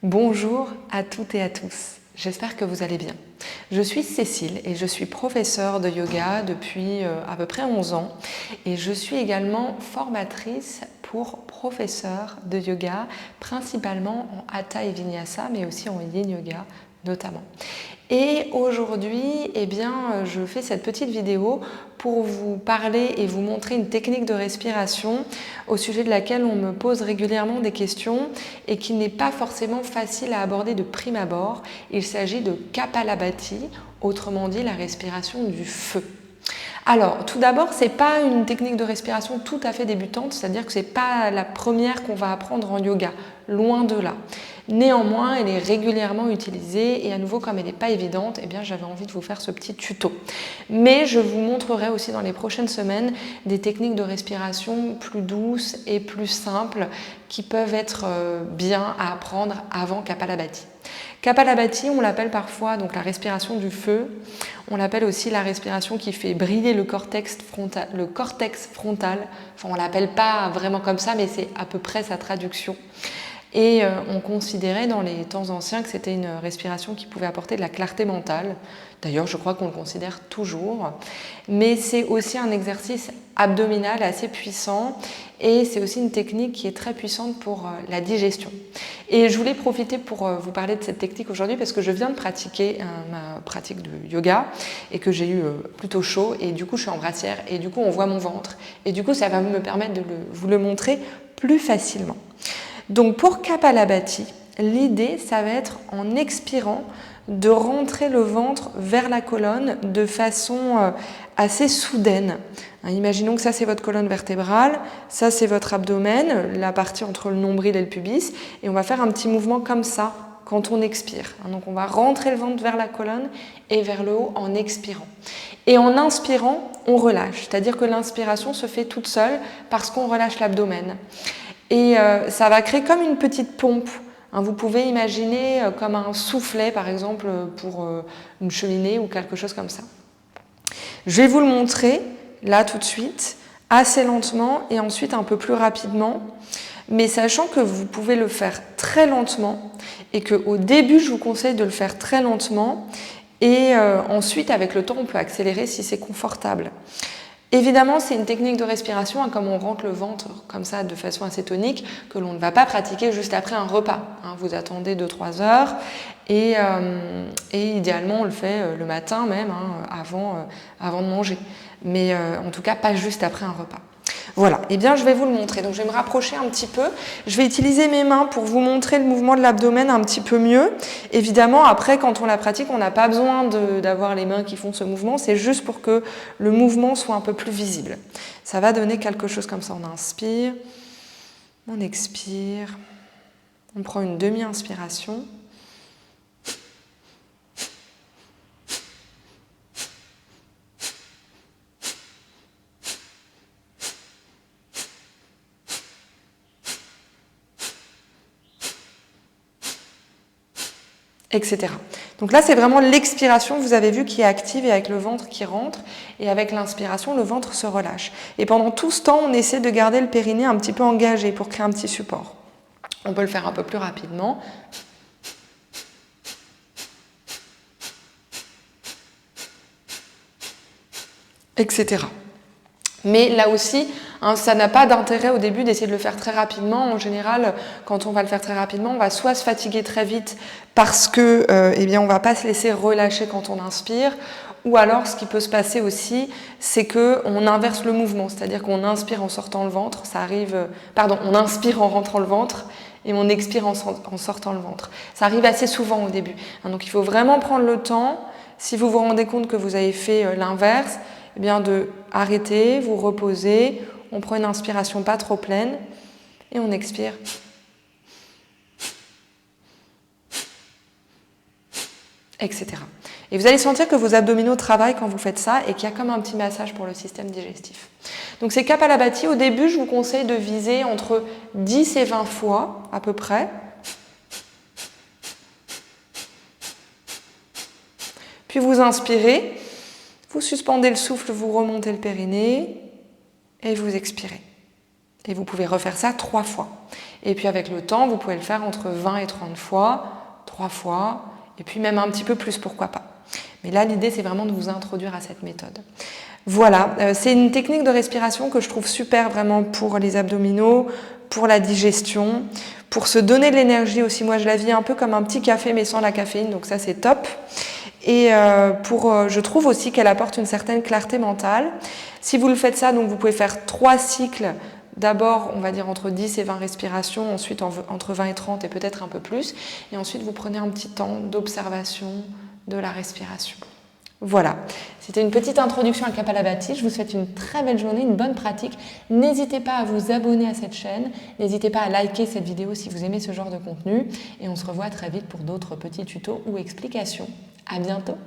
Bonjour à toutes et à tous, j'espère que vous allez bien. Je suis Cécile et je suis professeure de yoga depuis à peu près 11 ans et je suis également formatrice pour professeurs de yoga, principalement en Hatha et Vinyasa, mais aussi en Yin Yoga notamment. Et aujourd'hui, je fais cette petite vidéo pour vous parler et vous montrer une technique de respiration au sujet de laquelle on me pose régulièrement des questions et qui n'est pas forcément facile à aborder de prime abord. Il s'agit de Kapalabhati, autrement dit la respiration du feu. Alors, tout d'abord, ce n'est pas une technique de respiration tout à fait débutante, c'est-à-dire que ce n'est pas la première qu'on va apprendre en yoga, loin de là. Néanmoins, elle est régulièrement utilisée et à nouveau, comme elle n'est pas évidente, j'avais envie de vous faire ce petit tuto. Mais je vous montrerai aussi dans les prochaines semaines des techniques de respiration plus douces et plus simples qui peuvent être bien à apprendre avant Kapalabhati. Kapalabhati, on l'appelle parfois donc la respiration du feu. On l'appelle aussi la respiration qui fait briller le cortex frontal. Enfin, on ne l'appelle pas vraiment comme ça, mais c'est à peu près sa traduction. Et on considérait dans les temps anciens que c'était une respiration qui pouvait apporter de la clarté mentale. D'ailleurs, je crois qu'on le considère toujours. Mais c'est aussi un exercice abdominal assez puissant et c'est aussi une technique qui est très puissante pour la digestion. Et je voulais profiter pour vous parler de cette technique aujourd'hui parce que je viens de pratiquer ma pratique de yoga et que j'ai eu plutôt chaud et du coup je suis en brassière et du coup on voit mon ventre et du coup ça va me permettre de vous le montrer plus facilement. Donc pour Kapalabhati, l'idée ça va être en expirant de rentrer le ventre vers la colonne de façon assez soudaine. Imaginons que ça c'est votre colonne vertébrale, ça c'est votre abdomen, la partie entre le nombril et le pubis, et on va faire un petit mouvement comme ça quand on expire. Donc on va rentrer le ventre vers la colonne et vers le haut en expirant. Et en inspirant, on relâche, c'est-à-dire que l'inspiration se fait toute seule parce qu'on relâche l'abdomen. Et ça va créer comme une petite pompe. Vous pouvez imaginer comme un soufflet, par exemple, pour une cheminée ou quelque chose comme ça. Je vais vous le montrer, là, tout de suite, assez lentement et ensuite un peu plus rapidement, mais sachant que vous pouvez le faire très lentement et qu'au début, je vous conseille de le faire très lentement et ensuite, avec le temps, on peut accélérer si c'est confortable. Évidemment, c'est une technique de respiration, comme on rentre le ventre comme ça de façon assez tonique, que l'on ne va pas pratiquer juste après un repas. Vous attendez 2-3 heures et idéalement on le fait le matin même, avant de manger. Mais en tout cas pas juste après un repas. Voilà, je vais vous le montrer. Donc je vais me rapprocher un petit peu. Je vais utiliser mes mains pour vous montrer le mouvement de l'abdomen un petit peu mieux. Évidemment, après, quand on la pratique, on n'a pas besoin d'avoir les mains qui font ce mouvement. C'est juste pour que le mouvement soit un peu plus visible. Ça va donner quelque chose comme ça. On inspire, on expire, on prend une demi-inspiration. Etc. Donc là, c'est vraiment l'expiration, vous avez vu, qui est active et avec le ventre qui rentre. Et avec l'inspiration, le ventre se relâche. Et pendant tout ce temps, on essaie de garder le périnée un petit peu engagé pour créer un petit support. On peut le faire un peu plus rapidement. Etc. Mais là aussi, ça n'a pas d'intérêt au début d'essayer de le faire très rapidement. En général, quand on va le faire très rapidement, on va soit se fatiguer très vite parce que, on va pas se laisser relâcher quand on inspire, ou alors ce qui peut se passer aussi, c'est que on inverse le mouvement, c'est-à-dire qu'on inspire en sortant le ventre, on inspire en rentrant le ventre et on expire en sortant le ventre. Ça arrive assez souvent au début. Donc il faut vraiment prendre le temps. Si vous vous rendez compte que vous avez fait l'inverse, de arrêter, vous reposer, on prend une inspiration pas trop pleine et on expire. Etc. Et vous allez sentir que vos abdominaux travaillent quand vous faites ça et qu'il y a comme un petit massage pour le système digestif. Donc c'est Kapalabhati. Au début, je vous conseille de viser entre 10 et 20 fois à peu près. Puis vous inspirez. Vous suspendez le souffle, vous remontez le périnée et vous expirez. Et vous pouvez refaire ça 3 fois. Et puis avec le temps, vous pouvez le faire entre 20 et 30 fois, 3 fois, et puis même un petit peu plus, pourquoi pas. Mais là, l'idée, c'est vraiment de vous introduire à cette méthode. Voilà, c'est une technique de respiration que je trouve super vraiment pour les abdominaux, pour la digestion, pour se donner de l'énergie aussi. Moi, je la vis un peu comme un petit café, mais sans la caféine, donc ça, c'est top. Et je trouve aussi qu'elle apporte une certaine clarté mentale. Si vous le faites ça, donc vous pouvez faire 3 cycles. D'abord, on va dire entre 10 et 20 respirations, ensuite entre 20 et 30 et peut-être un peu plus. Et ensuite, vous prenez un petit temps d'observation de la respiration. Voilà, c'était une petite introduction à Kapalabhati. Je vous souhaite une très belle journée, une bonne pratique. N'hésitez pas à vous abonner à cette chaîne. N'hésitez pas à liker cette vidéo si vous aimez ce genre de contenu. Et on se revoit très vite pour d'autres petits tutos ou explications. À bientôt!